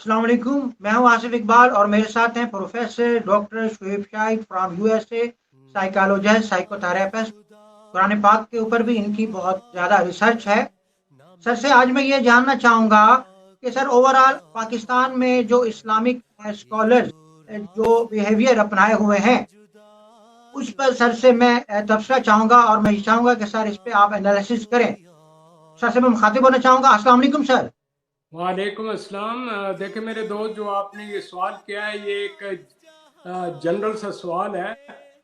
अस्सलाम वालेकुम। मैं हूं आसिफ इकबाल और मेरे साथ हैं professor doctor Shoaib Shahid from USA, psychologist, psychotherapist. Quran पाक के ऊपर भी इनकी बहुत ज़्यादा रिसर्च है। सर से आज मैं ये जानना चाहूँगा कि सर ओवरऑल पाकिस्तान में जो इस्लामिक स्कॉलर्स जो बिहेवियर अपनाए हुए हैं उस पर सर से मैं तबसरा चाहूँगा और मैं ये चाहूँगा कि सर इस पे आप एनालिसिस करें। सर से मैं मुखातिब होना चाहूँगा। अस्सलाम वालेकुम सर। वालेकुम अस्सलाम। देखिए मेरे दोस्त, जो आपने ये सवाल किया है ये एक जनरल सा सवाल है,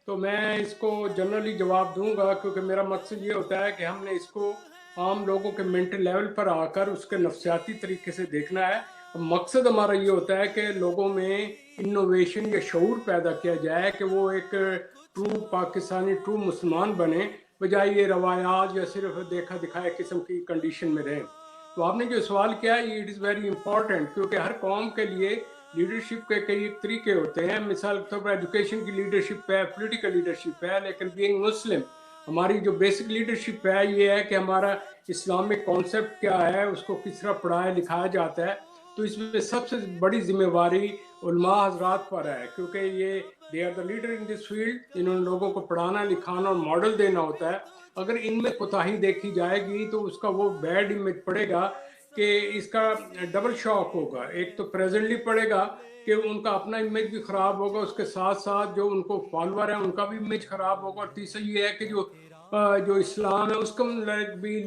तो मैं इसको जनरली जवाब दूंगा, क्योंकि मेरा मकसद ये होता है कि हमने इसको आम लोगों के मेंटल लेवल पर आकर उसके नफ्सियाती तरीके से देखना है। मकसद हमारा ये होता है कि लोगों में इनोवेशन या शऊर पैदा किया जाए कि वो एक ट्रू पाकिस्तानी, ट्रू मुसलमान बने, बजाय ये रवायात या सिर्फ देखा दिखाया किस्म की कंडीशन में रहें। तो आपने जो सवाल किया है इट इज़ वेरी इंपॉर्टेंट, क्योंकि हर कौम के लिए लीडरशिप के कई तरीके होते हैं। मिसाल के तौर पर एजुकेशन की लीडरशिप है, पॉलिटिकल लीडरशिप है, लेकिन बीइंग मुस्लिम हमारी जो बेसिक लीडरशिप है ये है कि हमारा इस्लामिक कॉन्सेप्ट क्या है, उसको किस तरह पढ़ाया लिखाया जाता है। तो इसमें सबसे बड़ी जिम्मेवारी उलमा हजरात पर है, क्योंकि ये they are the leader in this field. इन लोगों को पढ़ाना लिखाना और मॉडल देना होता है। अगर इनमें कोताही देखी जाएगी तो उसका वो बैड इमेज पड़ेगा कि इसका डबल शॉक होगा। एक तो प्रेजेंटली पड़ेगा कि उनका अपना इमेज भी खराब होगा, उसके साथ साथ जो उनको फॉलोअर है उनका भी इमेज खराब होगा। और तीसरा ये है कि जो इस्लाम है उसका भी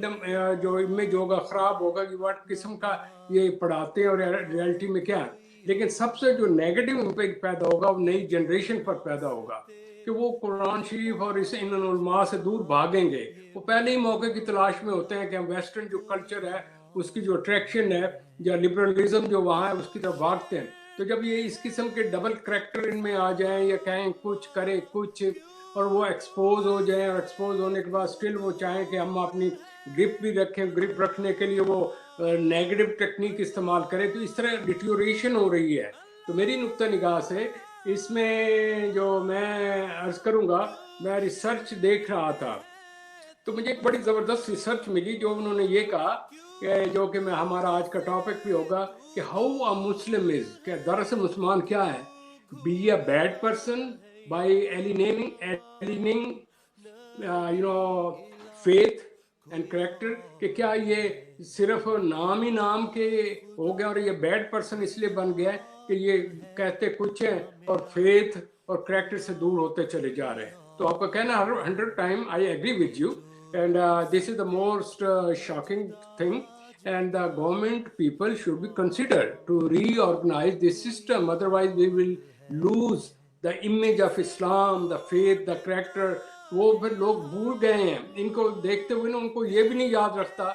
जो इमेज होगा खराब होगा कि व्हाट किस्म का ये पढ़ाते हैं और रियलिटी में क्या है। लेकिन सबसे जो नेगेटिव इम्पैक्ट पैदा होगा वो नई जनरेशन पर पैदा होगा कि वो कुरान शरीफ और इस इन उलमा से दूर भागेंगे। वो पहले ही मौके की तलाश में होते हैं कि हम वेस्टर्न जो कल्चर है उसकी जो अट्रैक्शन है या लिबरलिज्म जो वहाँ है उसकी तरफ भागते हैं। तो जब ये इस किस्म के डबल करैक्टर इनमें आ जाएं या कहें कुछ करें कुछ, और वो एक्सपोज हो जाएं, और एक्सपोज होने के बाद स्टिल वो चाहें कि हम अपनी ग्रिप भी रखें, ग्रिप रखने के लिए वो नेगेटिव टेक्निक इस्तेमाल करें, तो इस तरह डिटोरेशन हो रही है। तो मेरी नुक्ता निगाह से इसमें जो मैं अर्ज करूँगा, मैं रिसर्च देख रहा था तो मुझे एक बड़ी ज़बरदस्त रिसर्च मिली जो उन्होंने ये कहा कि जो कि मैं हमारा आज का टॉपिक भी होगा कि हाउ अ मुस्लिम इज, कि दरअसल मुसलमान क्या है। Be a bad person by alienating faith and character, कि क्या ये सिर्फ नाम ही नाम के हो गया और ये बैड पर्सन इसलिए बन गया कि ये कहते कुछ है और फेथ और करेक्टर से दूर होते चले जा रहे हैं। तो आपका कहना 100 time I agree with you, and this is the most shocking thing, and the government people should be considered to reorganize this system, otherwise we will lose the image of Islam, the faith, the character। वो फिर लोग भूल गए हैं इनको देखते हुए ना, उनको ये भी नहीं याद रखता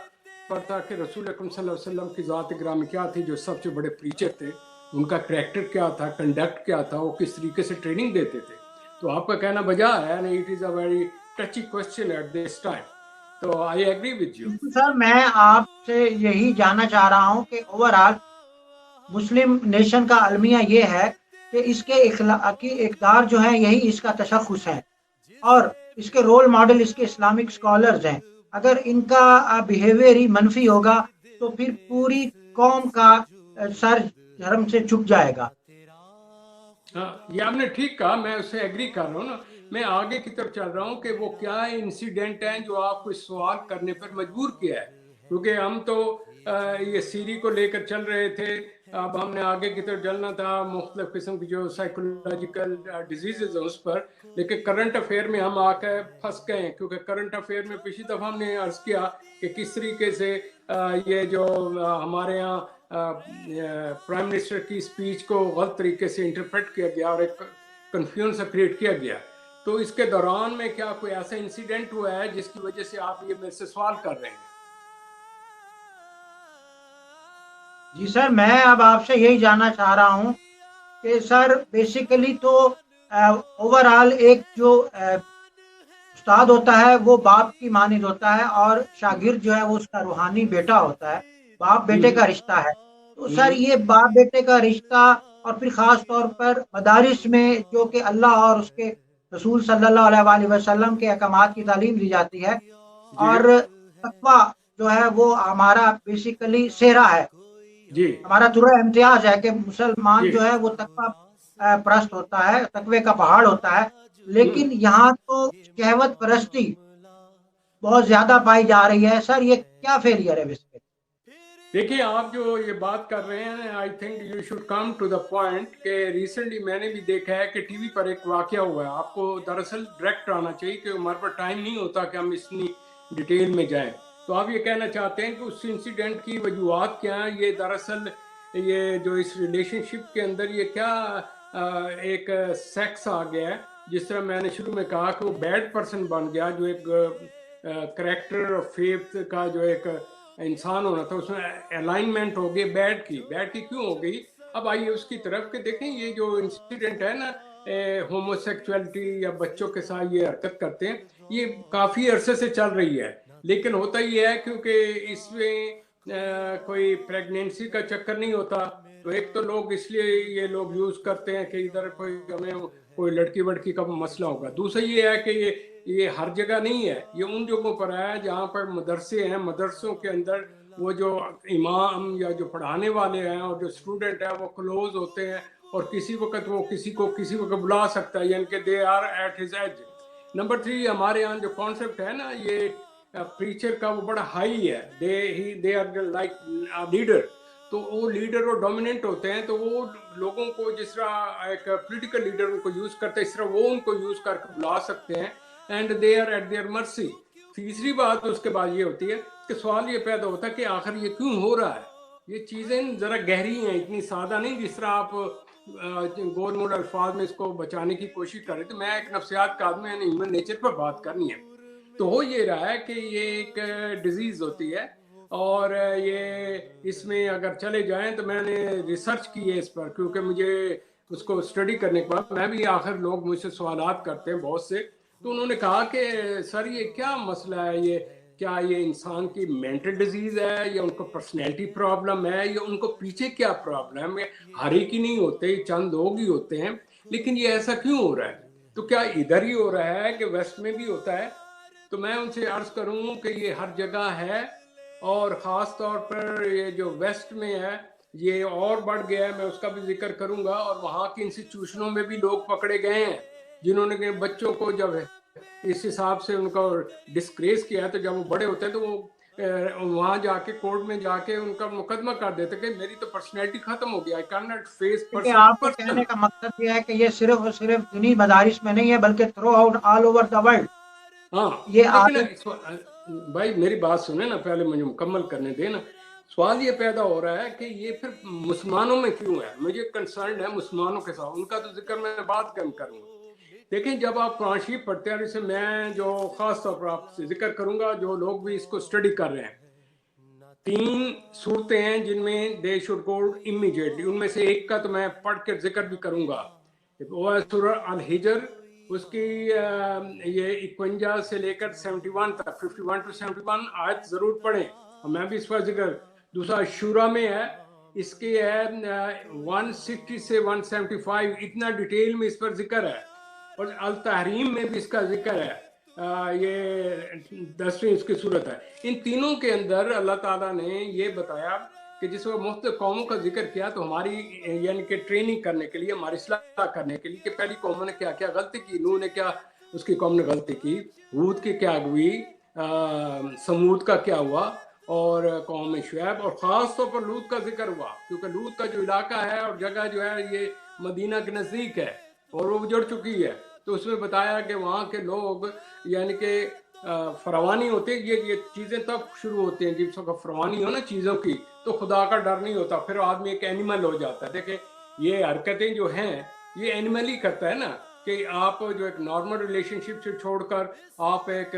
पड़ता कि रसूल अकरम सल्लल्लाहु अलैहि वसल्लम की ज़ात ग्रामी क्या थी, जो सबसे बड़े प्रीचर थे, उनका करैक्टर क्या था, कंडक्ट क्या था, वो किस तरीके से ट्रेनिंग देते थे। तो आपका कहना बजा है, and it is a very touchy question at this time. तो I agree with you. Sir मैं आपसे यही जानना चाह रहा हूँ कि ओवरऑल मुस्लिम नेशन का अलमिया ये है कि इसके इखलाकी इक़दार जो है यही इसका तशख़्ख़ुस है और इसके रोल मॉडल इसके इस्लामिक स्कॉलर्स हैं। अगर इनका बिहेवियर ही मनफी होगा तो फिर पूरी कौम का सर धर्म से झुक जाएगा। हाँ, ये आपने ठीक कहा, मैं उससे एग्री कर रहा हूँ ना। मैं आगे की तरफ चल रहा हूँ कि वो क्या इंसिडेंट है जो आपको इस सवाल करने पर मजबूर किया है, क्योंकि हम तो ये सीरी को लेकर चल रहे थे। अब हमने आगे की तरफ चलना था मुख्तलिफ किस्म की जो साइकोलॉजिकल डिजीजेज हैं उस पर, लेकिन करंट अफेयर में हम आकर फंस गए हैं। क्योंकि करंट अफेयर में पिछली दफ़ा हमने अर्ज़ किया कि किस तरीके से ये जो हमारे यहाँ प्राइम मिनिस्टर की स्पीच को गलत तरीके से इंटरप्रेट किया गया और एक कंफ्यूजन सा क्रिएट किया गया। तो इसके दौरान में क्या कोई ऐसा इंसिडेंट हुआ है जिसकी वजह से आप ये मेरे से सवाल कर रहे हैं? जी सर, मैं अब आपसे यही जानना चाह रहा हूँ कि सर बेसिकली तो ओवरऑल एक जो उस्ताद होता है वो बाप की मानिंद होता है और शागिर्द जो है वो उसका रूहानी बेटा होता है। बाप बेटे का रिश्ता है। तो सर ये बाप बेटे का रिश्ता और फिर ख़ास तौर पर मदारिस में जो कि अल्लाह और उसके रसूल सल्लल्लाहु अलैहि वसल्लम के अहकामात की तालीम दी जाती है जी और तक़वा जो है वो हमारा बेसिकली सेहरा है। जी हमारा पूरा इम्तियाज है कि मुसलमान जी। जो है वो तकवा परस्त होता है, तकवे का पहाड़ होता है, हम्म। लेकिन यहाँ तो शहवत परस्ती बहुत ज्यादा पाई जा रही है। सर ये क्या फेलियर है इसके? देखिए, आप जो ये बात कर रहे हैं, I think you should come to the point कि रिसेंटली मैंने भी देखा है कि टीवी पर एक वाकया हुआ है। आपको दरअसल डायरेक्ट आना चाहिए कि हमारे पास टाइम नहीं होता कि हम इतनी डिटेल में जाएं। तो आप ये कहना चाहते हैं कि उस इंसिडेंट की वजूहत क्या है? ये दरअसल ये जो इस रिलेशनशिप के अंदर ये क्या एक सेक्स आ गया है, जिस तरह मैंने शुरू में कहा कि वो बैड पर्सन बन गया, जो एक करेक्टर और फेथ का जो एक इंसान होना था उसमें अलाइनमेंट हो गई बैड की क्यों हो गई? अब आइए उसकी तरफ के देखें। ये जो इंसिडेंट है ना, होमोसेक्सुअलिटी या बच्चों के साथ ये हरकत करते हैं, ये काफी अरसे से चल रही है। लेकिन होता ये है क्योंकि इसमें कोई प्रेगनेंसी का चक्कर नहीं होता, तो एक तो लोग इसलिए ये लोग यूज करते हैं कि इधर कोई हमें कोई लड़की वड़की का मसला होगा। दूसरा ये है कि ये हर जगह नहीं है, ये उन जगहों पर है जहाँ पर मदरसे हैं, मदरसों के अंदर वो जो इमाम या जो पढ़ाने वाले हैं और जो स्टूडेंट है वो क्लोज होते हैं, और किसी वक्त वो किसी को किसी वक्त बुला सकता है, यानी कि they are at his age. Number 3, हमारे यहाँ जो कॉन्सेप्ट है ना, ये प्रीचर का वो बड़ा हाई है। They are like leader. तो वो लीडर और डोमिनेंट होते हैं, तो वो लोगों को जिस तरह एक पॉलिटिकल लीडर उनको यूज करते हैं, इस तरह वो उनको यूज करके बुला सकते हैं, and they are at their mercy. तीसरी बात उसके बाद ये होती है कि सवाल ये पैदा होता है कि आखिर ये क्यों हो रहा है? ये चीजें जरा गहरी हैं, इतनी सादा नहीं जिस तरह आप गोल मोल अल्फाज में इसको बचाने की कोशिश कर रहे थे। मैं एक नफ्सियात का आदमी, यानी ह्यूमन नेचर पर बात करनी है। तो हो ये रहा है कि ये एक डिजीज होती है, और ये इसमें अगर चले जाएं तो मैंने रिसर्च की है इस पर, क्योंकि मुझे उसको स्टडी करने के बाद मैं भी आखिर लोग मुझसे सवालात करते हैं बहुत से, तो उन्होंने कहा कि सर ये क्या मसला है, ये क्या ये इंसान की मेंटल डिजीज है या उनको पर्सनैलिटी प्रॉब्लम है या उनको पीछे क्या प्रॉब्लम है? हर एक ही नहीं होते, चंद लोग ही होते हैं, लेकिन ये ऐसा क्यों हो रहा है? तो क्या इधर ही हो रहा है कि वेस्ट में भी होता है? तो मैं उनसे अर्ज करूं कि ये हर जगह है, और ख़ास तौर पर ये जो वेस्ट में है ये और बढ़ गया है। मैं उसका भी जिक्र करूंगा, और वहाँ की इंस्टीट्यूशनों में भी लोग पकड़े गए हैं जिन्होंने के बच्चों को जब इस हिसाब से उनका डिस्ग्रेस किया है, तो जब वो बड़े होते हैं तो वो वहाँ जाके कोर्ट में जाके उनका मुकदमा कर देते कि मेरी तो पर्सनैलिटी खत्म हो गया, आई कैन नॉट फेस देखिए, पर्सन टू आपके पर्सन। कहने का मकसद ये है कि ये सिर्फ और सिर्फ दीनी मदारिस में नहीं है, बल्कि through out all over the world हाँ, ये लेकिन आगे। भाई मेरी बात सुने ना, पहले मुझे मुकम्मल करने देना। सवाल ये पैदा हो रहा है कि ये फिर मुसलमानों में क्यों है? मुझे कंसर्न है मुसलमानों के साथ, उनका तो जिक्र मैं बात कम करूंगा। देखिए, जब आप कुरान शरीफ पढ़ते हैं, जैसे मैं जो खास तौर पर आपसे जिक्र करूंगा, जो लोग भी इसको स्टडी कर रहे हैं, 3 सूरतें हैं जिनमें दे शुड गो इमीडिएटली। उनमें से एक का तो मैं पढ़ के जिक्र भी करूंगा, वो है सूरह अल हिजर। उसकी ये 51 से लेकर 71 तक, 51 टू 71 आयत जरूर पढ़ें, और मैं भी इस पर जिक्र। दूसरा शूरा में है, इसकी है 160 से 175, इतना डिटेल में इस पर जिक्र है। और अल तहरीम में भी इसका जिक्र है, ये 10वीं इसकी सूरत है। इन तीनों के अंदर अल्लाह ताला ने ये बताया कि जिस वक्त मुख्तलिफ कौमों का जिक्र किया, तो हमारी यानी कि ट्रेनिंग करने के लिए, हमारी इस्लाह करने के लिए कि पहली कौमों ने क्या क्या गलती की। नूह ने क्या, उसकी कौम ने गलती की, हूद की क्या हुई, समूद का क्या हुआ, और कौम शुएब, और ख़ास तौर पर लूत का जिक्र हुआ, क्योंकि लूत का जो इलाका है और जगह जो है ये मदीना के नज़दीक है और वो उजड़ चुकी है। तो उसमें बताया कि वहाँ के लोग यानी कि फरवानी होते हैं। ये चीज़ें तब शुरू होती हैं जब फरवानी हो ना चीज़ों की, तो खुदा का डर नहीं होता, फिर आदमी एक एनिमल हो जाता है। देखें, ये हरकतें जो हैं ये एनिमल ही करता है ना, कि आप जो एक नॉर्मल रिलेशनशिप से छोड़कर आप एक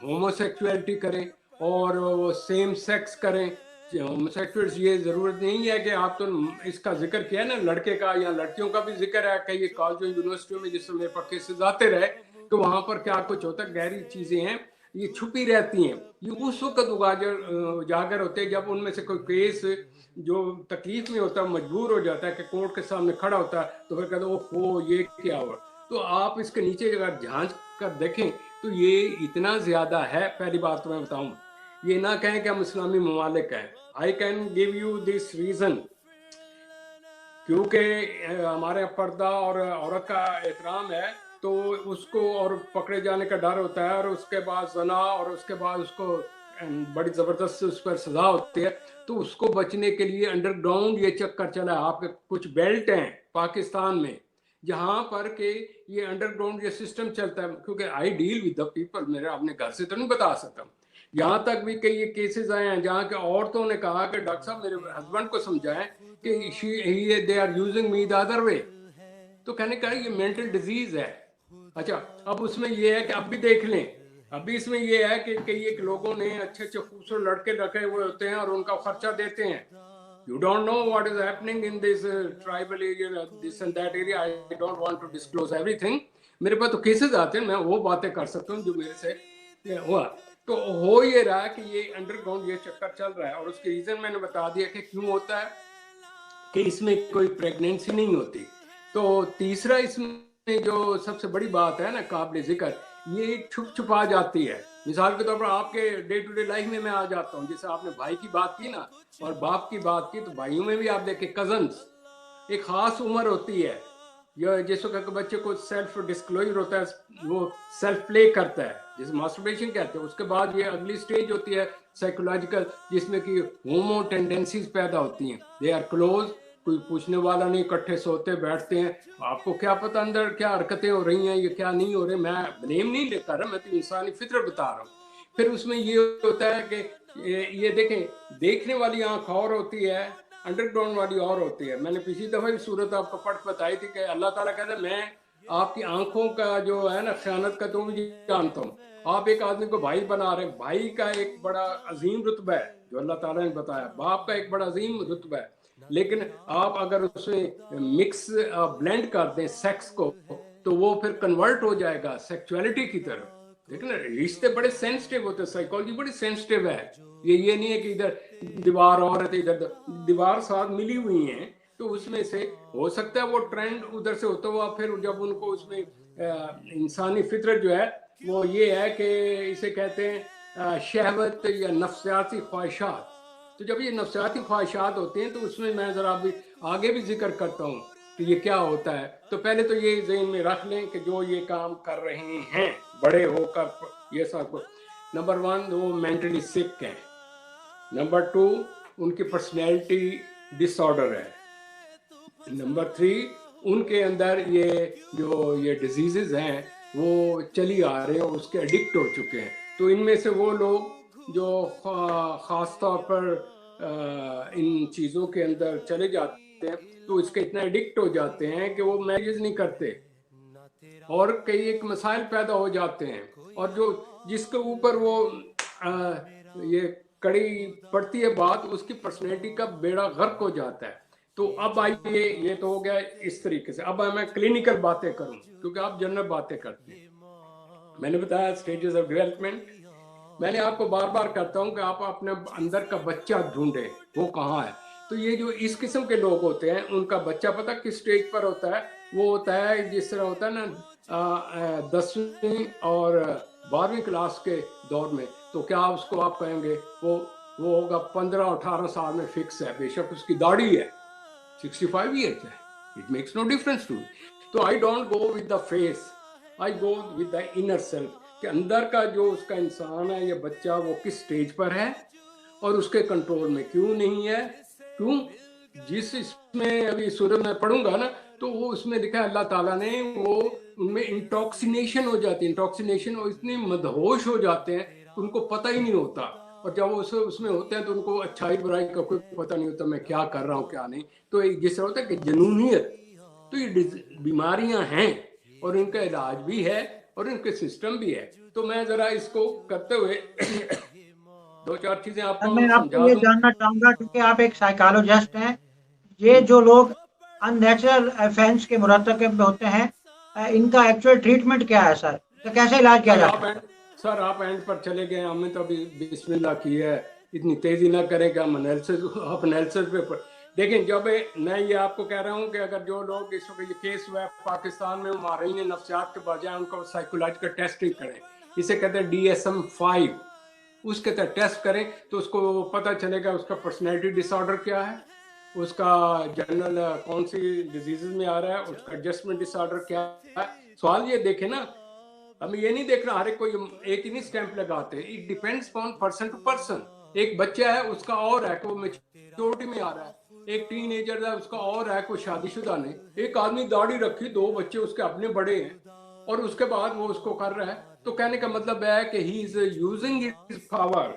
होमोसेक्सुअलिटी करें और सेम सेक्स करें। होमोसेक्सुअल्स, ये ज़रूरत नहीं है कि आप, तो इसका जिक्र किया है ना लड़के का या लड़कियों का भी जिक्र है, कई कॉलेजों यूनिवर्सिटियों में जिससे मेरे पास केसेस आते रहे, तो वहाँ पर क्या कुछ होता है, गहरी चीज़ें हैं, ये छुपी रहती हैं। ये उस वक्त उजागर होते हैं जब उनमें से कोई केस जो तकलीफ में होता है, मजबूर हो जाता है कि कोर्ट के सामने खड़ा होता है, तो फिर कहते ओहो ये क्या हुआ। तो आप इसके नीचे अगर झांक कर देखें तो ये इतना ज़्यादा है। पहली बात तो मैं बताऊँ, ये ना कहें कि हम इस्लामी ममालिक हैं। I can give you this reason, क्योंकि हमारे यहाँ पर्दा और औरत का एहतराम है, तो उसको और पकड़े जाने का डर होता है, और उसके बाद जना, और उसके बाद उसको बड़ी ज़बरदस्त उस पर सज़ा होती है। तो उसको बचने के लिए अंडरग्राउंड ये चक्कर चला है। आपके कुछ बेल्ट हैं पाकिस्तान में जहाँ पर के ये अंडरग्राउंड ये सिस्टम चलता है, क्योंकि I deal with the people, मेरे अपने घर से तो नहीं बता सकता। यहाँ तक भी कई ये केसेस आए हैं जहाँ के औरतों ने कहा कि डॉक्टर साहब मेरे हस्बैंड को समझाएं कि they are using me the other way. तो कहने का ये मेंटल डिजीज है। अच्छा, अब उसमें ये है कि अब भी देख लें, अभी इसमें ये है कि कई एक लोगों ने अच्छे अच्छे खूबसूरत लड़के रखे हुए होते हैं और उनका खर्चा देते हैं। You don't know what is happening in this tribal area, this and that area. I don't want to disclose everything. मेरे पास तो केसेस आते हैं, मैं वो बातें कर सकता हूँ जो मेरे से हुआ। तो हो ये रहा कि ये अंडरग्राउंड ये चक्कर चल रहा है, और उसके रीजन मैंने बता दिया कि क्यों होता है, कि इसमें कोई प्रेगनेंसी नहीं होती। तो तीसरा इसमें जो सबसे बड़ी बात है ना काबिल जिक्र, ये छुप छुपा जाती है। मिसाल के तौर पर आपके डे टू डे लाइफ में मैं आ जाता हूँ, जैसे आपने भाई की बात की ना और बाप की बात की, तो भाइयों में भी आप देखें कजन्स, एक खास उम्र होती है, या जिस वक्त बच्चे को सेल्फ डिस्क्लोजर होता है, वो सेल्फ प्ले करता है, जिसे मास्टरबेशन कहते हैं। उसके बाद ये अगली स्टेज होती है साइकोलॉजिकल, जिसमें कि होमो टेंडेंसीज पैदा होती हैं। दे आर क्लोज, कोई पूछने वाला नहीं, इकट्ठे सोते बैठते हैं। आपको क्या पता अंदर क्या हरकतें हो रही हैं, ये क्या नहीं हो रही। मैं ब्लेम नहीं लेकर रहा, मैं तो इंसानी फितरत बता रहा हूँ। फिर उसमें ये होता है कि ये देखें, देखने वाली आंख और होती है, अंडरग्राउंड वाली और होती है। मैंने पिछली दफा भी सूरत आपको पढ़ बताई थी कि अल्लाह ताला कहता है मैं आपकी आंखों का जो है ना खयानत का तो मुझे जानता हूँ। आप एक आदमी को भाई बना रहे, भाई का एक बड़ा अजीम रुतबा है जो अल्लाह ताला ने बताया, बाप का एक बड़ा अजीम रुतबा है, लेकिन आप अगर उसमें मिक्स ब्लेंड कर दें सेक्स को, तो वो फिर कन्वर्ट हो जाएगा सेक्सुअलिटी की तरफ। देखो ना, रिश्ते बड़े सेंसिटिव होते हैं, साइकोलॉजी बड़ी सेंसिटिव है। ये नहीं है कि इधर दीवार और है इधर दीवार साथ मिली हुई हैं, तो उसमें से हो सकता है वो ट्रेंड उधर से होता हुआ, फिर जब उनको उसमें इंसानी फितरत जो है वो ये है कि इसे कहते हैं शहवत या नफ्सियाती ख्वाहिशात। तो जब ये नफ्सियाती ख्वाहिशात होती हैं, तो उसमें मैं ज़रा भी आगे भी जिक्र करता हूँ कि ये क्या होता है। तो पहले तो ये ज़हन में रख लें कि जो ये काम कर रहे हैं बड़े होकर ये सब, नंबर 1 वो मेंटली सिक हैं, नंबर 2 उनकी पर्सनैलिटी डिसऑर्डर है, नंबर 3 उनके अंदर ये जो ये डिजीज़ेज़ हैं वो चली आ रहे हैं, उसके एडिक्ट हो चुके हैं। तो इनमें से वो लोग जो ख़ास तौर पर इन चीज़ों के अंदर चले जाते हैं, तो इसके इतना एडिक्ट हो जाते हैं कि वो मैरिज नहीं करते, और कई एक मसाइल पैदा हो जाते हैं, और जो जिसके ऊपर वो ये कड़ी पड़ती है बात, उसकी पर्सनैलिटी का बेड़ा गर्क हो जाता है। तो अब आइए, ये तो हो गया इस तरीके से। अब मैं क्लिनिकल बातें करूं, क्योंकि आप जनरल बातें करते हैं। मैंने बताया स्टेजेस ऑफ डेवलपमेंट, मैंने आपको बार बार कहता हूं कि आप अपने अंदर का बच्चा ढूंढे, वो कहाँ है। तो ये जो इस किस्म के लोग होते हैं, उनका बच्चा पता किस स्टेज पर होता है? वो होता है जिस तरह होता है ना 10वीं और 12वीं क्लास के दौर में। तो क्या उसको आप कहेंगे वो होगा 15-18 साल में फिक्स है, बेशक उसकी दाढ़ी है, 65 ईयर्स है, it makes no difference to. तो I don't go with the face, I go with the inner self, कि अंदर का जो उसका इंसान है, ये बच्चा, वो किस स्टेज पर है और उसके कंट्रोल में क्यों नहीं है। क्यों? जिस इसमें अभी सूरत में पढ़ूंगा ना, तो वो उसमें लिखा है अल्लाह ताला ने, वो उनमें इंटॉक्सिनेशन हो जाती है, इंटॉक्सिनेशन, और इतने मदहोश हो जाते हैं उनको पता ही नहीं होता। और जब वो उसमें होते हैं तो उनको अच्छाई बुराई का कोई पता नहीं होता, मैं क्या कर रहा हूँ क्या नहीं। तो जिस तरह होता है कि जुनूनियत, तो ये बीमारियां हैं और इनका इलाज भी है और इनके सिस्टम भी है। तो मैं जरा इसको करते हुए 2-4 चीजें आपको मैं आपको समझा ये दूं। जानना चाहूंगा, क्योंकि आप एक साइकोलॉजिस्ट हैं, ये जो लोग अननेचुरल अफेंस के मुरतकब होते हैं, इनका एक्चुअल ट्रीटमेंट क्या है सर? तो कैसे इलाज किया जाता है? सर आप एंड पर चले गए, हमने तो अभी बिस्मिल्लाह की है, इतनी तेजी ना करेगा हम एनालिसिस, आप एनालिसिस पे देखें। जब मैं ये आपको कह रहा हूँ कि अगर जो लोग इस वक्त ये केस हुआ है पाकिस्तान में, मारीन नफ्सियात के बजाय उनको साइकोलॉजिकल टेस्ट ही करें, इसे कहते हैं DSM-5। उसके तहत टेस्ट करें तो उसको पता चलेगा उसका पर्सनैलिटी डिसऑर्डर क्या है, उसका जनरल कौन सी डिजीज में आ रहा है, उसका एडजस्टमेंट डिसऑर्डर क्या है। सवाल ये देखे ना, हम ये नहीं देख रहा हर एक कोई एक ही नहीं स्टैंप लगाते, it depends on person to person. एक बच्चा है उसका और है कि वो मेच्योरिटी में आ रहा है, एक टीनेजर है उसका और है कोई शादीशुदा नहीं, एक आदमी दाढ़ी रखी, 2 बच्चे उसके अपने बड़े हैं और उसके बाद वो उसको कर रहा है। तो कहने का मतलब है कि he is using his power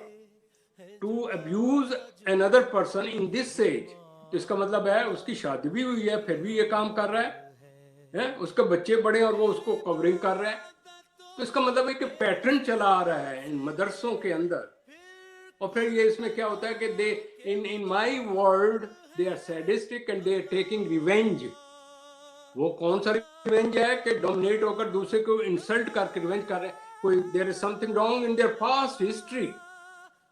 to abuse another person in this age. तो इसका मतलब है उसकी शादी भी हुई है फिर भी ये काम कर रहा है, उसके बच्चे बड़े और वो उसको कवरिंग कर रहा है। तो इसका मतलब है कि पैटर्न चला आ रहा है इन मदरसों के अंदर। और फिर ये इसमें क्या होता है कि they in my world they are sadistic and they are taking revenge. वो कौन सा रिवेंज है कि डोमिनेट होकर दूसरे को इंसल्ट करके रिवेंज कर रहे हैं। कोई there is something wrong in their past history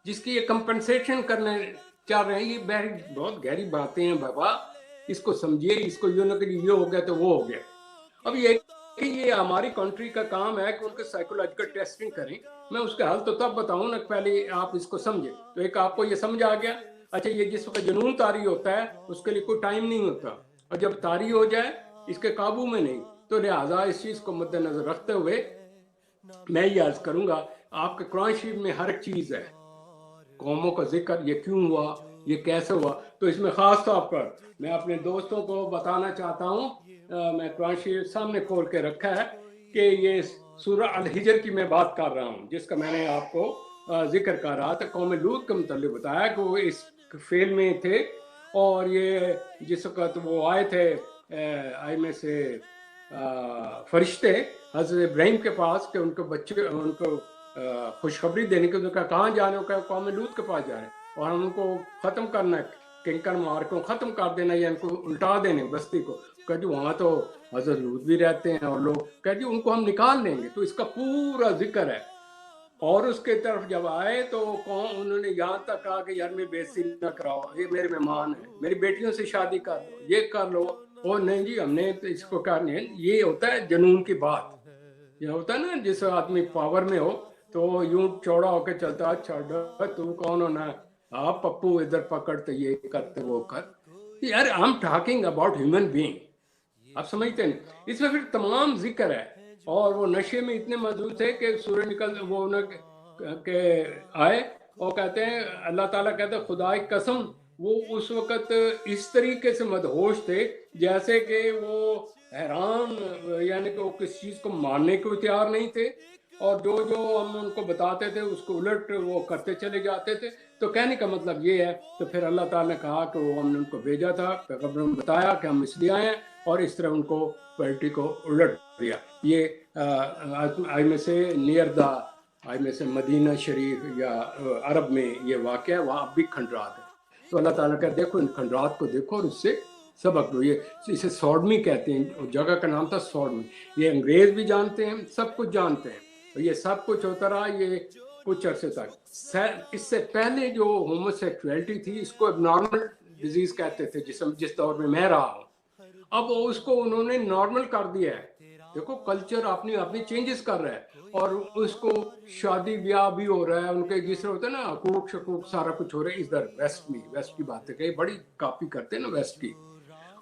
जिसकी ये कंपनसेशन करने चाह रहे हैं। ये बहुत गहरी बातें हैं बाबा, इसको समझिए। इसको ये हो गया तो वो हो गया। अब ये हमारी कंट्री का काम है कि उनके साइकोलॉजिकल टेस्टिंग करें। मैं उसका हल तो तब बताऊं ना, पहले आप इसको समझे। तो एक आपको ये समझ आ गया, अच्छा ये जिस वक्त जुनून तारी होता है उसके लिए कोई टाइम नहीं होता, और जब तारी हो जाए इसके काबू में नहीं। तो लिहाजा इस चीज को मद्देनजर रखते हुए मैं ये अर्ज करूंगा, आपके कुरान शरीफ में हर चीज है, कौमों का जिक्र, ये क्यों हुआ, ये कैसे हुआ। तो इसमें खास तौर पर मैं अपने दोस्तों को बताना चाहता हूँ, मैं कुरान शरीफ सामने खोल के रखा है कि ये सूरह अल हिजर की मैं बात कर रहा हूँ, जिसका मैंने आपको जिक्र कर रहा था। कौम लूत के मुतालिक बताया कि वो इस फेल में थे, और ये जिस वक्त वो आए थे आए में से फरिश्ते हज़रत इब्राहिम के पास कि उनको बच्चे उनको खुशखबरी देने के, उनका कहाँ जाने का, कौम लूत के पास जा रहे हैं और हम उनको ख़त्म करना है, किंकर मार को ख़त्म कर देना या इनको उल्टा देने बस्ती को। कह जी वहाँ तो हज़रत लूत भी रहते हैं और लोग, कह जी उनको हम निकाल लेंगे। तो इसका पूरा जिक्र है। और उसके तरफ जब आए तो कौन उन्होंने यहाँ तक कहा कि यार मेरी बेइज्जती न कराओ, ये मेरे मेहमान हैं, मेरी बेटियों से शादी कर लो, ये कर लो। और नहीं जी हमने तो इसको करनी है। ये होता है जुनून की बात। ये होता है ना, जिस आदमी पावर में हो तो यूं चौड़ा होकर चलता, अच्छा तू कौन हो ना, आप पप्पू इधर पकड़ते ये करते वो कर। यार I am talking about human being, आप समझते नहीं। इसमें फिर तमाम जिक्र है। और वो नशे में इतने मौजूद थे कि सूर्य निकल वो के आए और कहते हैं, अल्लाह ताला कहते हैं खुदा की कसम, वो उस वक़्त इस तरीके से मदहोश थे जैसे कि वो हैरान, यानी कि वो किस चीज़ को मानने को तैयार नहीं थे, और जो जो हम उनको बताते थे उसको उलट वो करते चले जाते थे। तो कहने का मतलब ये है, तो फिर अल्लाह ताला ने कहा कि वो हमने उनको भेजा था, पैगंबर ने बताया कि हम इसलिए आए हैं, और इस तरह उनको पलटी को उलट दिया। ये आई में से नियर द आई में से मदीना शरीफ या अरब में ये वाक़ है, वहाँ अब भी खंडरात है। तो अल्लाह ताला का देखो इन खंडरात को देखो और उससे सबक लो। ये इसे सॉडमी कहते हैं, जगह का नाम था सॉडमी। ये अंग्रेज भी जानते हैं, सब कुछ जानते हैं। और ये सब कुछ होता रहा ये कुछ अरसे तक। इससे पहले जो होमोसेक्सुअलिटी थी इसको एबनॉर्मल डिजीज कहते थे, जिस दौर में मैं रहा हूँ। अब उसको उन्होंने नॉर्मल कर दिया है। देखो कल्चर अपनी अपनी चेंजेस कर रहा है, और उसको शादी ब्याह भी हो रहा है उनके, जिस तरह होता है ना हकूक शकूक सारा कुछ हो रहा है इधर वेस्ट में। वेस्ट की बातें कही बड़ी कॉपी करते हैं ना वेस्ट की।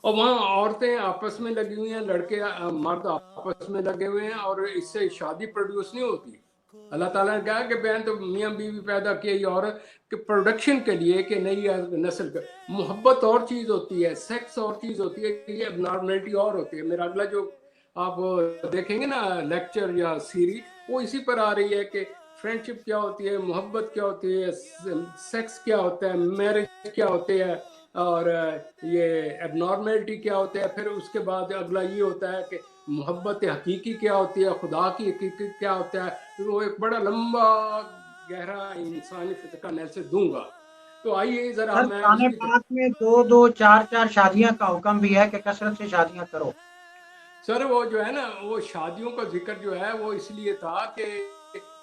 और वहाँ औरतें आपस में लगी हुई हैं, लड़के मर्द आपस में लगे हुए हैं, और इससे शादी प्रोड्यूस नहीं होती। अल्लाह ताला ने कहा कि बहन तो मियाँ बीवी पैदा किए ये औरत के प्रोडक्शन के लिए, कि नई नस्ल का। मोहब्बत और चीज़ होती है, सेक्स और चीज़ होती है, ये एबनॉर्मलिटी और होती है। मेरा अगला जो आप देखेंगे ना लेक्चर या सीरीज, वो इसी पर आ रही है कि फ्रेंडशिप क्या होती है, मोहब्बत क्या होती है, सेक्स क्या होता है, मैरिज क्या होती है, और ये एबनॉर्मेलिटी क्या होता है। फिर उसके बाद अगला ये होता है कि मोहब्बत हकीकी क्या होती है, खुदा की हकीकी क्या होता है। फिर वो एक बड़ा लंबा गहरा इंसानी फिक्र का नैसे दूंगा। तो आइए जरा सर मैं कुरान उसकी पाक में 2-2, 4-4 शादियां का हुक्म भी है कि कसरत से शादियां करो। सर वो जो है ना, वो शादियों का जिक्र जो है वो इसलिए था कि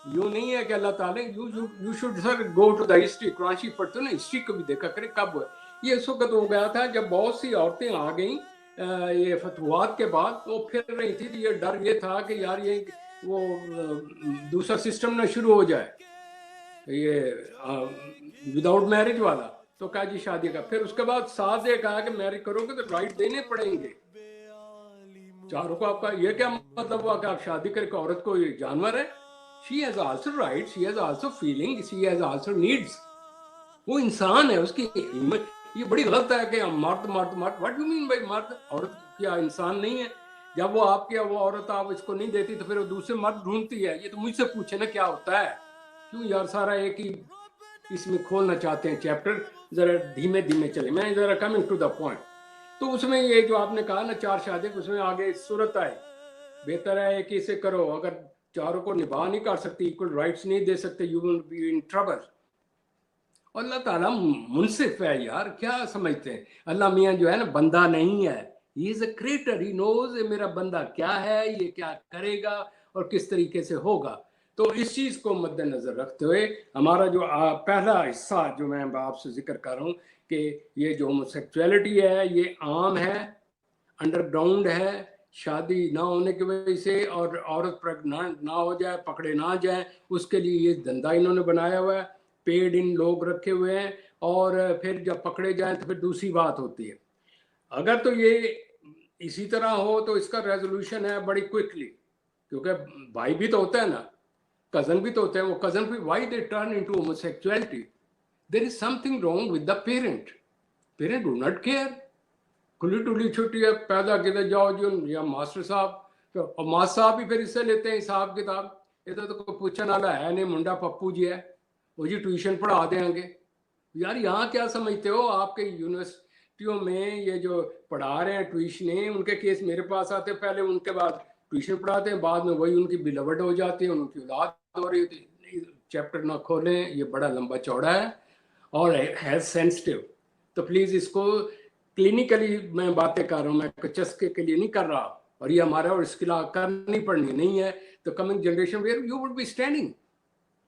यूं नहीं है कि अल्लाह ताला you should sir go to the history. कुरान शरीफ पढ़ते हो ना, हिस्ट्री को भी देखा करें कब हुआ। ये इस वक्त हो गया था जब बहुत सी औरतें आ गई ये फतवात के बाद, वो फिर रही थी। ये डर ये था कि यार ये वो दूसरा सिस्टम ना शुरू हो जाए। ये विदाउट मैरिज वाला, तो कहा जी शादी का। फिर उसके बाद सास ने कहा कि मैरिज करोगे तो राइट देने पड़ेंगे चारों को। आपका ये क्या मतलब हुआ कि आप शादी करके औरत को जानवर है? She has also right, she has also feeling, she has also needs. वो इंसान है, उसकी ये बड़ी गलत है कि मर्द मर्द मर्द, व्हाट यू मीन भाई मर्द? औरत क्या इंसान नहीं है? जब वो आपकी वो औरत आप इसको नहीं देती तो फिर वो दूसरे मर्द ढूंढती है। ये तो मुझसे पूछे ना क्या होता है। क्यों यार सारा एक ही इसमें खोलना चाहते हैं चैप्टर? जरा धीमे धीमे चले, मैं जरा कमिंग टू द पॉइंट। तो उसमें ये जो आपने कहा ना 4 शादी, उसमें आगे सूरत आई, बेहतर है कि इसे करो। अगर चारों को निभा नहीं कर सकती, इक्वल राइट्स नहीं दे सकते, you will be in trouble. अल्लाह ताला मुनसिफ है यार, क्या समझते हैं? अल्लाह मियाँ जो है ना बंदा नहीं है, he is a creator, he knows मेरा बंदा क्या है, ये क्या करेगा और किस तरीके से होगा। तो इस चीज को मद्देनजर रखते हुए हमारा जो पहला हिस्सा जो मैं आपसे जिक्र कर रहा हूँ कि ये जो होमोसेक्सुअलिटी है ये आम है, अंडरग्राउंड है, शादी ना होने की वजह से और औरत प्रेग्नेंट ना हो जाए, पकड़े ना जाए, उसके लिए ये धंधा इन्होंने बनाया हुआ है, पेड इन लोग रखे हुए हैं। और फिर जब पकड़े जाएं तो फिर दूसरी बात होती है। अगर तो ये इसी तरह हो तो इसका रेजोल्यूशन है बड़ी क्विकली, क्योंकि भाई भी तो होता है ना, कजन भी तो होते हैं, वो कजन भी why they turn into homosexuality? There is something wrong with the parent. Parent do not care, खुली टुली छुट्टी है, पैदा किधर जाओ जी या मास्टर साहब, तो और मास्टर साहब भी फिर इससे लेते हैं हिसाब किताब। इधर तो कोई पूछने वाला है नहीं, मुंडा पप्पू जी है, वो जी ट्यूशन पढ़ा देंगे। यार यहाँ क्या समझते हो? आपके यूनिवर्सिटियों में ये जो पढ़ा रहे हैं ट्यूशन, उनके केस मेरे पास आते, पहले उनके बाद ट्यूशन पढ़ाते हैं, बाद में वही उनकी बिलवड हो जाती है, उनकी औलाद हो रही होती है। चैप्टर ना खोलें, ये बड़ा लंबा चौड़ा है और है सेंसिटिव, तो प्लीज़ इसको क्लिनिकली मैं बातें कर रहा हूँ, मैं चस्के के लिए नहीं कर रहा। और ये हमारा और इसके लिए करनी पड़नी नहीं है। तो coming generation where you would be standing,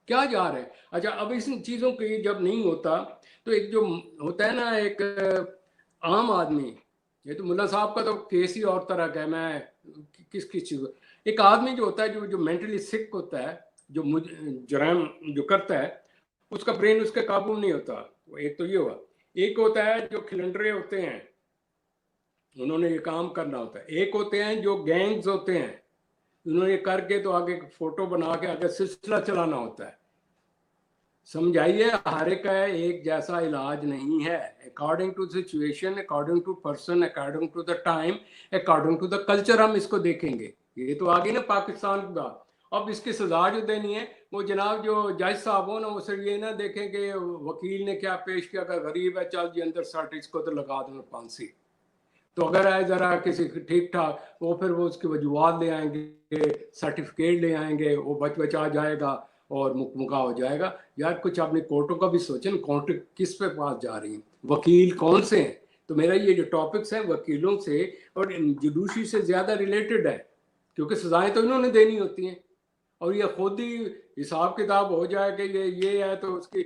क्या जा रहे हैं? अच्छा, अब इस चीज़ों की जब नहीं होता तो एक जो होता है ना, एक आम आदमी, ये तो मुल्ला साहब का तो केस ही और तरह का है, मैं किस किस चीज़, एक आदमी जो होता है जो मेंटली सिक होता है, जो जराम जो करता है, उसका ब्रेन उसके काबू नहीं होता। एक तो ये हुआ। एक होता है जो खिलंडरे होते हैं, उन्होंने ये काम करना होता है। एक होते हैं जो गैंग्स होते हैं, उन्होंने ये करके तो आगे फोटो बना के आगे सिलसिला चलाना होता है। समझाइए, हर एक का एक जैसा इलाज नहीं है। According to situation, according to person, according to the time, according to the culture हम इसको देखेंगे। ये तो आगे ना पाकिस्तान की बात। अब इसकी सजा जो देनी है, वो जनाब जो जज साहब हो ना, वो सिर्फ ये ना देखें कि वकील ने क्या पेश किया, अगर गरीब है चल जी अंदर सट, इसको तो लगा दो फांसी। तो अगर है जरा किसी ठीक ठाक, वो फिर वो उसकी वजूहत ले आएंगे, सर्टिफिकेट ले आएंगे, वो बच बचा जाएगा और मुकमुका हो जाएगा। यार कुछ अपनी कोर्टों का भी सोचें, कोर्ट किस पे पास जा रही हैं, वकील कौन से हैं? तो मेरा ये जो टॉपिक्स हैं वकीलों से और जुडिशरी से ज़्यादा रिलेटेड है, क्योंकि सजाएं तो इन्होंने देनी होती हैं। और ये खुद ही हिसाब किताब हो जाए कि ये है तो उसकी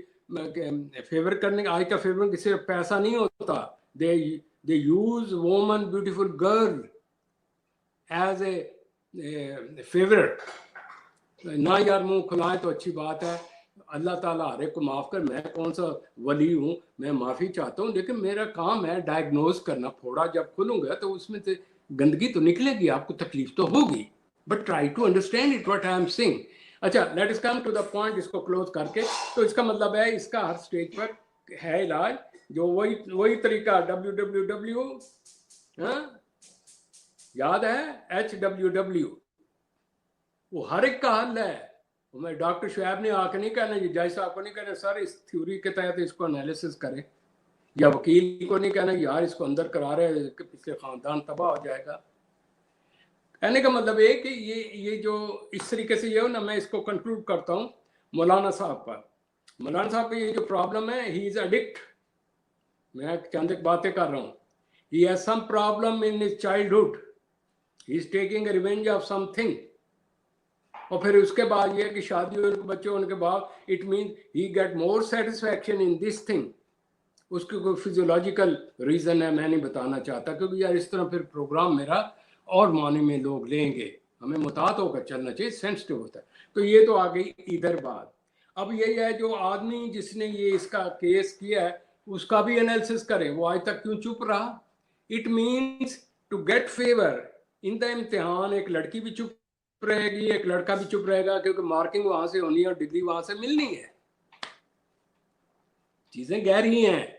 फेवर करने, आज का फेवर किसी पैसा नहीं होता। they use woman beautiful girl as a favorite। ना यार मुंह खुलाएं तो अच्छी बात है, अल्लाह ताला हर एक को माफ़ कर। मैं कौन सा वली हूँ, मैं माफ़ी चाहता हूँ, लेकिन मेरा काम है डायग्नोज करना। फोड़ा जब खुलूंगा तो उसमें से गंदगी तो निकलेगी, आपको तकलीफ तो होगी, but try to understand it what I am saying. अच्छा, let us come to the point, इसको क्लोज करके। तो इसका मतलब है इसका हर स्टेज पर है इलाज, जो वही तरीका WWW, याद है HWW, वो हर एक का हल है। मैं डॉक्टर शुएब ने आके नहीं कहना, ये जज साहब को नहीं कहना सर इस थ्योरी के तहत इसको एनालिसिस करें, या वकील को नहीं कहना यार इसको अंदर करा रहे पिछले खानदान तबाह हो जाएगा। कहने का मतलब है कि ये जो इस तरीके से ये हो ना, मैं इसको कंक्लूड करता हूँ मौलाना साहब पर। मौलाना साहब की ये जो प्रॉब्लम है, ही इज एडिक्ट। मैं चंद एक बातें कर रहा हूँ। He has some problem in his childhood, he is taking revenge of something. और फिर उसके बाद ये कि शादी हुई, बच्चे होने के बाद, it mean he get more satisfaction in this thing. उसके कोई फिजियोलॉजिकल रीजन है, मैं नहीं बताना चाहता, क्योंकि यार इस तरह फिर प्रोग्राम मेरा और माने में लोग लेंगे। हमें मुतात होकर चलना चाहिए, सेंसिटिव होता है। तो ये तो आ गई इधर बात। अब यही है जो आदमी जिसने ये इसका केस किया है उसका भी एनालिसिस करें, वो आज तक क्यों चुप रहा। It means to get favour in the इम्तिहान एक लड़की भी चुप रहेगी, एक लड़का भी चुप रहेगा, क्योंकि मार्किंग वहां से होनी है और डिग्री वहां से मिलनी है। चीजें गहरी हैं,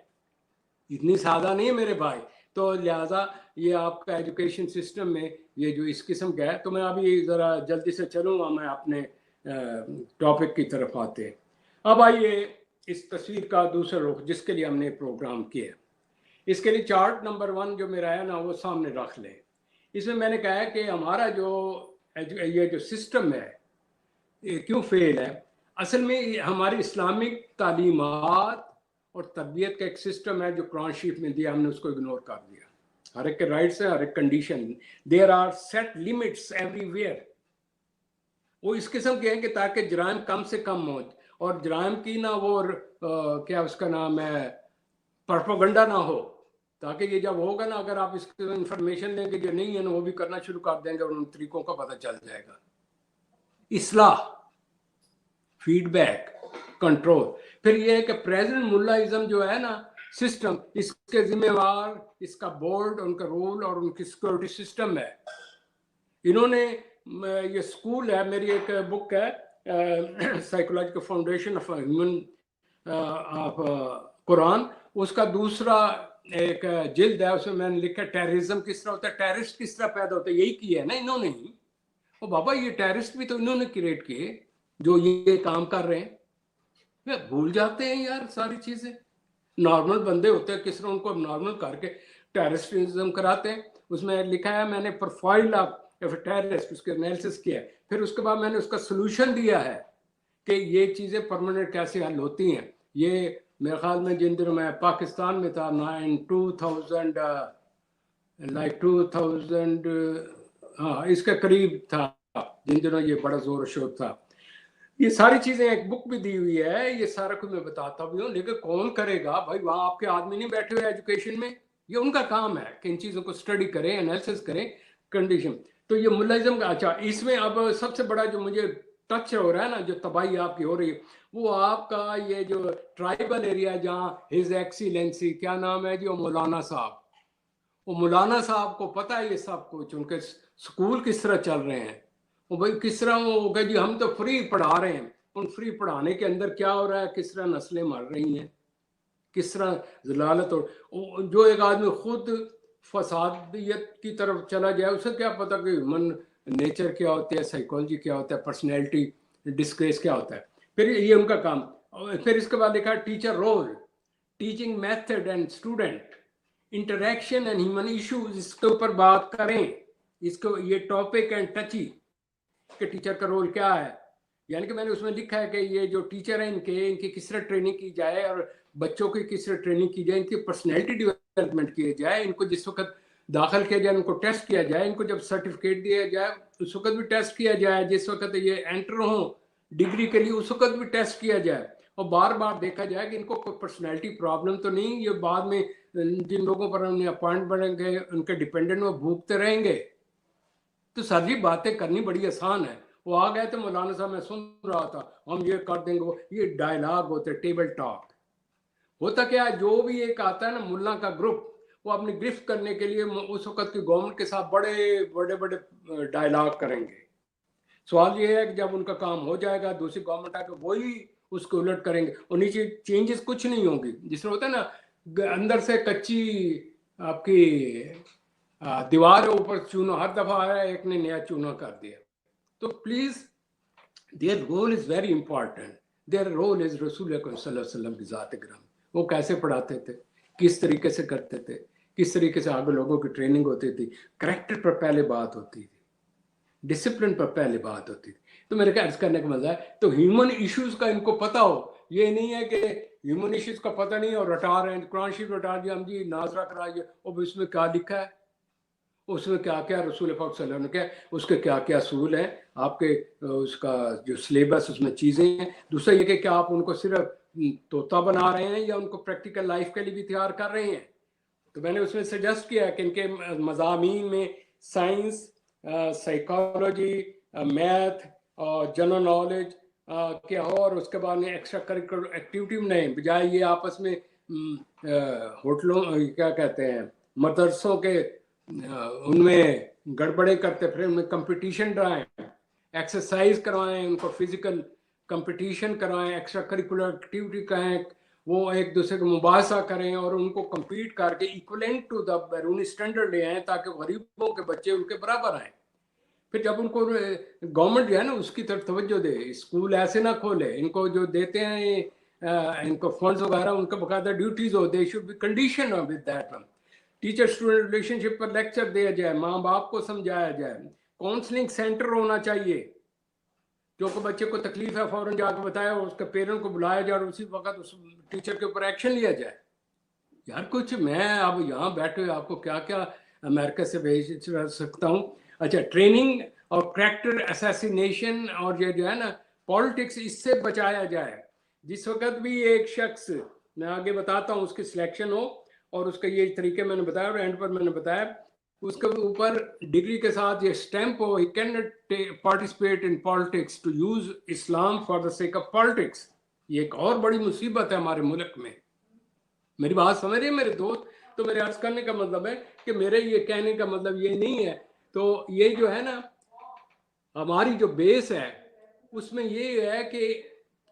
इतनी सादा नहीं है मेरे भाई। तो लिहाजा ये आपका एजुकेशन सिस्टम में ये जो इस किस्म का है, तो मैं अभी ज़रा जल्दी से चलूँगा, मैं अपने टॉपिक की तरफ आते हैं। अब आइए इस तस्वीर का दूसरा रुख जिसके लिए हमने प्रोग्राम किया, इसके लिए चार्ट नंबर 1 जो मेरा है ना वो सामने रख लें। इसमें मैंने कहा है कि हमारा जो ये जो सिस्टम है ये क्यों फेल है। असल में हमारी इस्लामिक तालीमात और तरबियत का एक सिस्टम है जो कुरान शरीफ में दिया, हमने उसको इग्नोर कर दिया। हर एक के राइट्स है, हर एक condition, there are set limits everywhere. वो इस किस्म के हैं कि ताकि जराइम कम से कम हो, और जराइम की ना वो क्या उसका नाम है प्रोपेगेंडा ना हो, ताकि ये जब होगा ना, अगर आप इसकी इंफॉर्मेशन लेंगे जो नहीं है ना, वो भी करना शुरू कर देंगे और उन तरीकों का पता चल जाएगा। इस्लाह, फीडबैक, कंट्रोल। फिर ये है कि प्रेजेंट मुल्लाइज्म जो है ना सिस्टम, इसके जिम्मेवार इसका बोर्ड, उनका रूल और उनकी सिक्योरिटी सिस्टम है। इन्होंने ये स्कूल है, मेरी एक बुक है psychological foundation of human of Quran, उसका दूसरा एक जिल्द है, उसमें मैंने लिखा टेररिज्म किस तरह होता है, टेररिस्ट किस तरह पैदा होता है। यही किया है ना इन्होंने ही। ओ बाबा, ये टेररिस्ट भी तो इन्होंने क्रिएट किए जो ये काम कर रहे हैं। भूल जाते हैं यार सारी चीजें। नॉर्मल बंदे होते हैं, किस तरह उनको नॉर्मल करके टेररिस्टिज्म कराते हैं। उसमें लिखा है मैंने प्रोफाइल ऑफ टेररिस्ट, उसके एनालिसिस किया है। फिर उसके बाद मैंने उसका सोल्यूशन दिया है कि ये चीजें परमानेंट कैसे हल होती हैं। ये मेरे ख्याल में जिन दिनों मैं पाकिस्तान में था 2000 हाँ इसके करीब था, जिन दिनों ये बड़ा जोर शोर था। ये सारी चीजें एक बुक भी दी हुई है, ये सारा कुछ मैं बताता भी हूँ, लेकिन कौन करेगा भाई, वहां आपके आदमी नहीं बैठे हुए एजुकेशन में। ये उनका काम है कि इन चीजों को स्टडी करें, एनालिसिस करें, कंडीशन। तो ये मुल्लाइज्म का, अच्छा इसमें अब सबसे बड़ा जो मुझे टच हो रहा है ना, जो तबाही आपकी हो रही है, वो आपका ये जो ट्राइबल एरिया जहाँ हिज एक्सीलेंसी क्या नाम है जी, वो मौलाना साहब, वो मौलाना साहब को पता है ये सब कुछ, उनके स्कूल किस तरह चल रहे हैं, वो भाई किस तरह वो हो गया जी हम तो फ्री पढ़ा रहे हैं। उन फ्री पढ़ाने के अंदर क्या हो रहा है, किस तरह नस्लें मर रही हैं, किस तरह जलालत। और जो एक आदमी खुद फसादियत की तरफ चला जाए, उसे क्या पता कि ह्यूमन नेचर क्या होती है, साइकोलॉजी क्या होता है, पर्सनैलिटी डिस्ग्रेस क्या होता है। फिर ये उनका काम। फिर इसके बाद लिखा teacher role, teaching method and student interaction and human issues, इसके ऊपर बात करें। इसको ये टॉपिक एंड टची कि टीचर का रोल क्या है। यानी कि मैंने उसमें लिखा है कि ये जो टीचर हैं इनकी किस तरह ट्रेनिंग की जाए, और बच्चों की किस तरह ट्रेनिंग की जाए, इनकी पर्सनैलिटी डेवलपमेंट किया जाए, इनको जिस वक्त दाखिल किया जाए उनको टेस्ट किया जाए, इनको जब सर्टिफिकेट दिया जाए उस वक्त भी टेस्ट किया जाए, जिस वक्त ये एंटर हो डिग्री के लिए उस वक्त भी टेस्ट किया जाए, और बार बार देखा जाए कि इनको कोई पर्सनैलिटी प्रॉब्लम तो नहीं, ये बाद में जिन लोगों पर उन्हें अपॉइंट बनेंगे उनके डिपेंडेंट वो भूखते रहेंगे। तो सारी बातें करनी बड़ी आसान है। वो आ गए थे मौलाना साहब, मैं सुन रहा था हम ये कर देंगे, वो ये डायलॉग होते, टेबल टॉक होता क्या है। जो भी एक आता है ना मुल्ला का ग्रुप, वो अपनी गिरफ्त करने के लिए उस वक्त की गवर्नमेंट के साथ बड़े बड़े बड़े डायलॉग करेंगे। सवाल ये है कि जब उनका काम हो जाएगा दूसरी गवर्नमेंट आके वही उसको उलट करेंगे और नीचे चेंजेस कुछ नहीं होंगी। जिसमें होता है ना अंदर से कच्ची आपकी दीवार है, ऊपर चूना हर दफा आया, एक ने नया चूना कर दिया। तो please their role is very important. Their role is रसूल अकरम सल्लल्लाहु अलैहि वसल्लम की जात ग्राम। वो कैसे पढ़ाते थे, किस तरीके से करते थे, किस तरीके से आगे लोगों की ट्रेनिंग होती थी, करेक्टर पर पहले बात होती थी, डिसिप्लिन पर पहले बात होती थी। तो मेरे ख्याल करने का मजा है। तो ह्यूमन इश्यूज का इनको पता हो, ये नहीं है कि ह्यूमन इश्यूज का पता नहीं और रटा रहे हैं, कुरान शरीफ रटा दिया हम जी नाजरा कराइए, और इसमें क्या लिखा है, उसमें क्या क्या रसूल पाक सल्लल्लाहु अलैहि वसल्लम के उसके क्या क्या असूल हैं, आपके उसका जो सिलेबस उसमें चीज़ें हैं। दूसरा ये कि क्या आप उनको सिर्फ तोता बना रहे हैं या उनको प्रैक्टिकल लाइफ के लिए भी तैयार कर रहे हैं। तो मैंने उसमें सजेस्ट किया कि इनके मज़ामीन में साइंस, साइकोलॉजी, मैथ और जनरल नॉलेज क्या हो, और उसके बाद में एक्स्ट्रा करिकुलर एक्टिविटी बनाएं, बजाय ये आपस में होटलों क्या कहते हैं मदरसों के उनमें गड़बड़े करते, फिर उनमें कंपटीशन कराएं, एक्सरसाइज करवाएं, उनको फिजिकल कंपटीशन कराएं, एक्स्ट्रा करिकुलर एक्टिविटी कराएं, वो एक दूसरे को मुबासा करें और उनको compete करके इक्वलेंट टू द बैरूनी स्टैंडर्ड ले आए, ताकि गरीबों के बच्चे उनके बराबर आए। फिर जब उनको गवर्नमेंट जो है ना उसकी तरफ तवज्जो दे, स्कूल ऐसे ना खोले, इनको जो देते हैं इनको फंड्स वगैरह, उनका बकायदा ड्यूटीज हो, they should be condition with that. Teacher student relationship पर लेक्चर दिया जाए, माँ बाप को समझाया जाए, काउंसलिंग सेंटर होना चाहिए, जो को बच्चे को तकलीफ है फौरन जाकर बताया, उसके पेरेंट को बुलाया जाए और उसी वक्त उस टीचर के ऊपर एक्शन लिया जाए। यार कुछ मैं अब यहाँ बैठे हुए आपको क्या क्या अमेरिका से भेज सकता हूँ। अच्छा, ट्रेनिंग और कैरेक्टर असैसिनेशन और ये जो है ना पॉलिटिक्स, इससे बचाया जाए। जिस वक्त भी एक शख्स, मैं आगे बताता हूँ, उसकी सिलेक्शन हो और उसका ये तरीके मैंने बताया और एंड पर मैंने बताया, उसके ऊपर डिग्री के साथ ये स्टैंप हो, he can not participate in politics to use Islam for the sake of politics. ये एक और बड़ी मुसीबत है हमारे मुल्क में। मेरी बात समझ रहे हैं मेरे दोस्त? तो मेरे अर्ज करने का मतलब है कि मेरे ये कहने का मतलब ये नहीं है। तो ये जो है ना हमारी जो बेस है उसमें ये है कि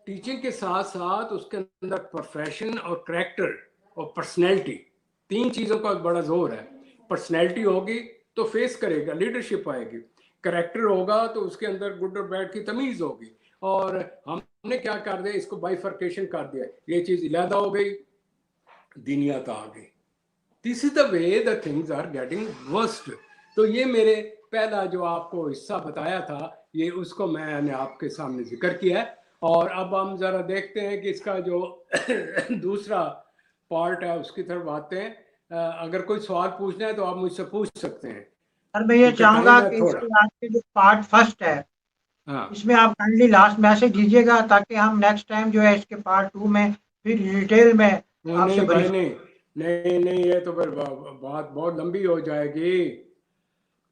टीचिंग के साथ साथ उसके अंदर प्रोफेशन और करैक्टर और पर्सनैलिटी, तीन चीज़ों का बड़ा जोर है। पर्सनैलिटी होगी तो फेस करेगा, लीडरशिप आएगी। करैक्टर होगा तो उसके अंदर गुड और बैड की तमीज़ होगी। और हमने क्या कर दिया, इसको बाइफर्केशन कर दिया, ये चीज़ इलादा हो गई, दीनियत आ गई। This is the way the things are getting worst. तो ये मेरे पहला जो आपको हिस्सा बताया था, ये उसको मैंने आपके सामने जिक्र किया है। और अब हम जरा देखते हैं कि इसका जो दूसरा पार्ट है उसकी तरफ आते हैं। अगर कोई सवाल पूछना है तो आप मुझसे पूछ सकते हैं। सर मैं ये क्योंकि चाहूंगा टाइम है कि थोड़ा। इसके आज के जो पार्ट फर्स्ट है हाँ इसमें आप काइंडली लास्ट मैसेज दीजिएगा, ताकि हम नेक्स्ट टाइम जो है इसके पार्ट 2 में फिर डिटेल में नहीं आपसे नहीं भाई, ब्रीफ। नहीं नहीं नहीं, ये तो फिर बात बहुत लंबी हो जाएगी।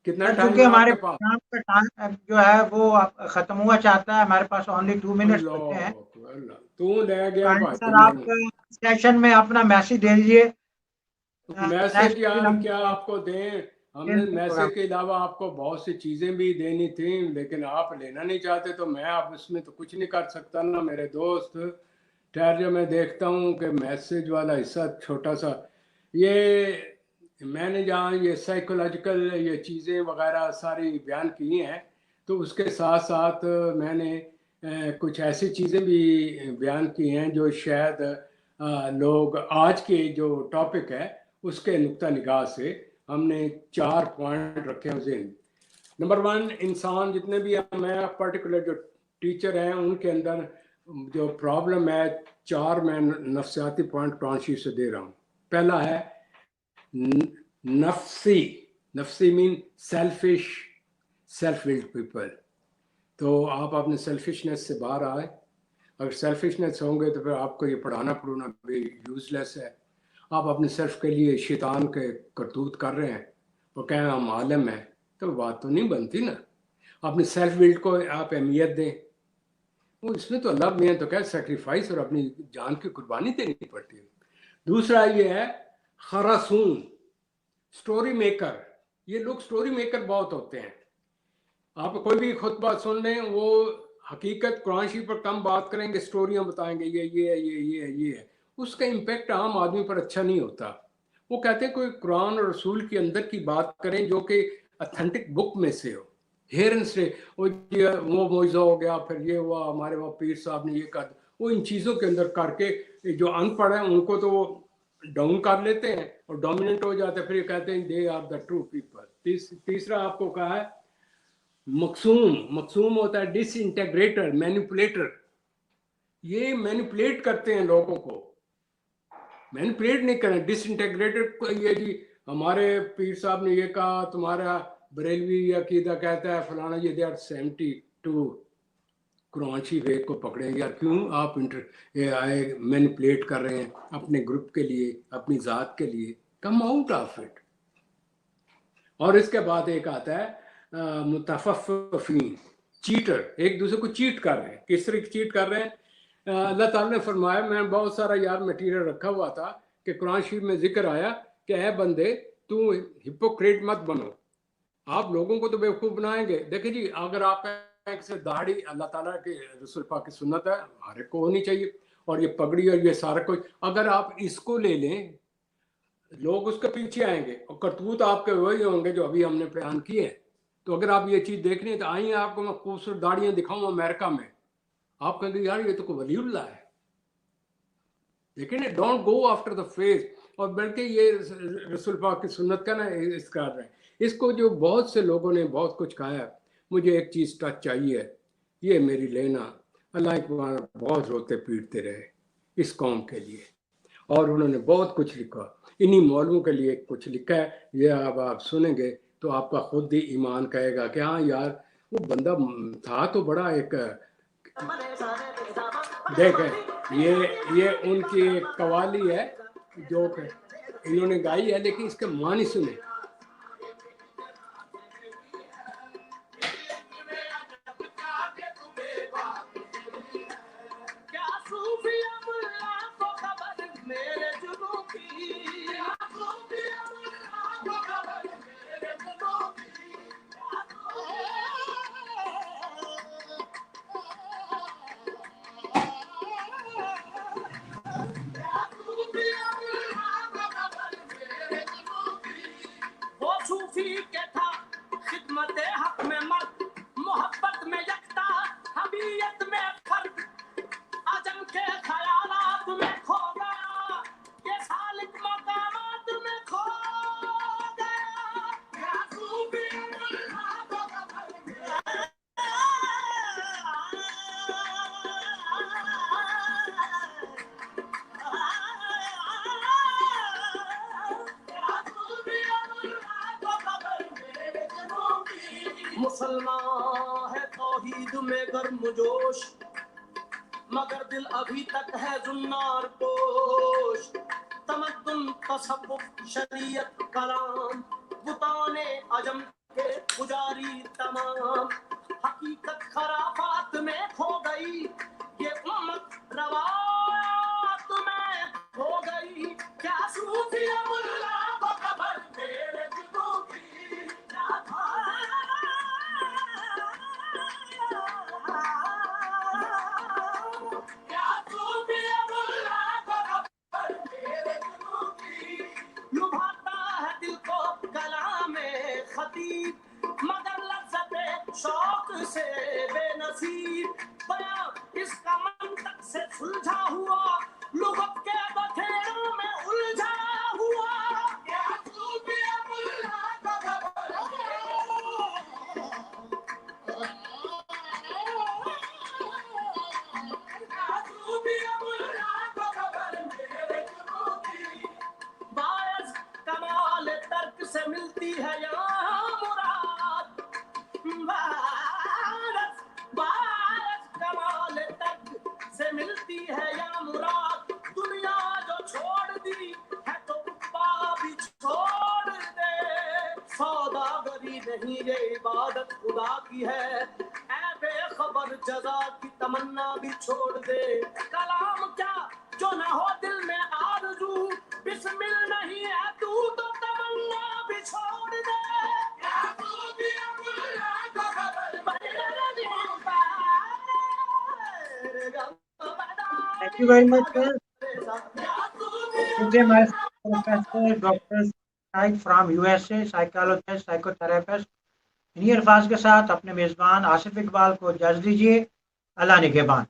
कितना सर चूंकि टाइम है हमारे आपके पास? प्रोग्राम का टाइम जो है वो खत्म हुआ चाहता है, हमारे पास ओनली 2 मिनट्स बचे हैं। अल्लाह अल्लाह, तू ले गया काइंडली भाई। सर आप नहीं, सेशन में अपना मैसेज दे दीजिए। मैसेज नेक्स्ट फिर यार हम क्या आपको दें? हमने प्रोग्राम। मैसेज के अलावा आपको बहुत सी चीज़ें भी देनी थी, लेकिन आप लेना नहीं चाहते, तो मैं अब इसमें तो कुछ नहीं कर सकता ना मेरे दोस्त। ठहर जो मैं देखता हूँ कि मैसेज वाला हिस्सा छोटा सा, ये मैंने जहाँ ये साइकोलॉजिकल ये चीज़ें वगैरह सारी बयान की हैं, तो उसके साथ साथ मैंने कुछ ऐसी चीज़ें भी बयान की हैं जो शायद लोग आज के जो टॉपिक है उसके नुक्ता निगाह से हमने 4 पॉइंट रखे हैं उसे। नंबर 1, इंसान जितने भी हैं, मैं पर्टिकुलर जो टीचर हैं उनके अंदर जो प्रॉब्लम है, 4 मैं नफ्सियाती पॉइंट कॉन्शियस से दे रहा हूँ। पहला है नफ्सी, नफ्सी mean selfish, self willed people. तो आप अपने सेल्फिशनेस से बाहर आए। अगर सेल्फिशनेस होंगे तो फिर आपको ये पढ़ाना पढ़ाना भी यूजलेस है। आप अपने सेल्फ के लिए शैतान के करतूत कर रहे हैं, वो कहें हम आलम हैं, तो बात तो नहीं बनती ना। अपने सेल्फ बिल्ड को आप अहमियत दें। वो इसमें तो अल्लाह में तो क्या सेक्रीफाइस और अपनी जान की कुर्बानी देनी पड़ती है। दूसरा ये है खरासून, स्टोरी मेकर। ये लोग स्टोरी मेकर बहुत होते हैं। आप कोई भी खुतबा सुन लें, वो हकीकत कुरान शरीफ पर कम बात करेंगे, स्टोरियां बताएंगे, ये है ये है। उसका इम्पेक्ट आम आदमी पर अच्छा नहीं होता। वो कहते हैं कोई कुरान और रसूल के अंदर की बात करें जो कि अथेंटिक बुक में से हो। हेरन से वो मोइज़ा हो गया, फिर ये हुआ, हमारे वहाँ पीर साहब ने ये कर, वो इन चीज़ों के अंदर करके जो अनपढ़ हैं उनको तो वो डाउन कर लेते हैं और डोमिनेंट हो जाते हैं। फिर ये कहते हैं they are the true people. तीसरा आपको कहा है मकसूम। मकसूम होता है डिसइंटेग्रेटर, मैनिपुलेटर। ये मैनिपुलेट करते हैं लोगों को, मैनिपुलेट नहीं करें। डिसइंटेग्रेटेड ये जी हमारे पीर साहब ने ये कहा, तुम्हारा बरेलवी अकीदा कहता है फलाना, ये दे आर 72 कुरान शरीफ को पकड़े। यार क्यों आप मैनिपुलेट कर रहे हैं अपने ग्रुप के लिए, अपनी ज़ात के लिए? Come out of it. और इसके बाद एक आता है मुतफफ़फ़ीन, चीटर एक दूसरे को चीट कर रहे हैं। किस तरह चीट कर रहे हैं? अल्लाह ताला ने फरमाया, मैं बहुत सारा यार मटीरियल रखा हुआ था कि कुरान शरीफ में जिक्र आया कि ऐ बंदे तू हिपोक्रेट मत बनो, आप लोगों को तो बेवकूफ़ बनाएंगे। देखिए जी, अगर आप एक से दाढ़ी, अल्लाह ताला के रसूल पाक की सुन्नत है, हर एक को होनी चाहिए, और ये पगड़ी और ये सारा कुछ, अगर आप इसको ले लें लोग उसके पीछे आएंगे, और करतूत आपके वही होंगे जो अभी हमने बयान किए हैं। तो अगर आप ये चीज़ देख रहे हैं तो आइए आपको मैं खूबसूरत दाढ़ियाँ दिखाऊँ अमेरिका में, आप कहेंगे यार ये तो कोई वलीउल्लाह है। लेकिन don't go after the face, और बल्कि ये रसूल पाक की सुन्नत का ना इस कर रहे हैं। इसको जो बहुत से लोगों ने बहुत कुछ कहा है, मुझे एक चीज़ टच चाहिए, ये मेरी लेना। अल्लाह इकबाल बहुत रोते पीटते रहे इस कौम के लिए, और उन्होंने बहुत कुछ लिखा, इन्हीं मौलवियों के लिए कुछ लिखा है। ये अब आप सुनेंगे तो आपका खुद ही ईमान कहेगा कि हाँ यार वो बंदा था तो बड़ा एक। देखें ये उनकी एक कवाली है जो इन्होंने गाई है, लेकिन इसके मानी सुने। मुसलमान है तौहीद में गर्मजोश, मगर दिल अभी तक है जुन्नार पोश। तमद्दुन तसव्वुफ शरीयत कलाम, बुताने अजम के पुजारी तमाम। हकीकत खराफात में खो गई, ये उम्मत रवात में खो गई। क्या सूफिया मुल्ला को खबर मेरे जुनून की, क्या था मगर लफ्ज़ शौक से बेनसीब, बयां इसका मंतक से सुलझा हुआ, लुग़त के बखेड़ों में उलझा हुआ। क्या सूफिया मुल्ला को खबर बायस कमाल तर्क से मिलती है यहाँ मुराद, बायस कमाल तर्क से मिलती है यहाँ मुराद। दुनिया जो छोड़ दी है तो रुतबा भी छोड़ दे, सौदागरी नहीं ये इबादत खुदा की है। ऐ बेखबर जज़ा की तमन्ना भी छोड़ दे, कलाम क्या जो ना हो दिल में आरज़ू, बिस्मिल नहीं है तू तो तमन्ना भी छोड़ दे। Thank you very much, sir. Today, my professor, Dr. Shaikh from USA, psychologist, psychotherapist, इन्हीं अल्फाज के साथ अपने मेज़बान आसिफ इकबाल को इजाज़त दीजिए। अल्लाह निगहबान।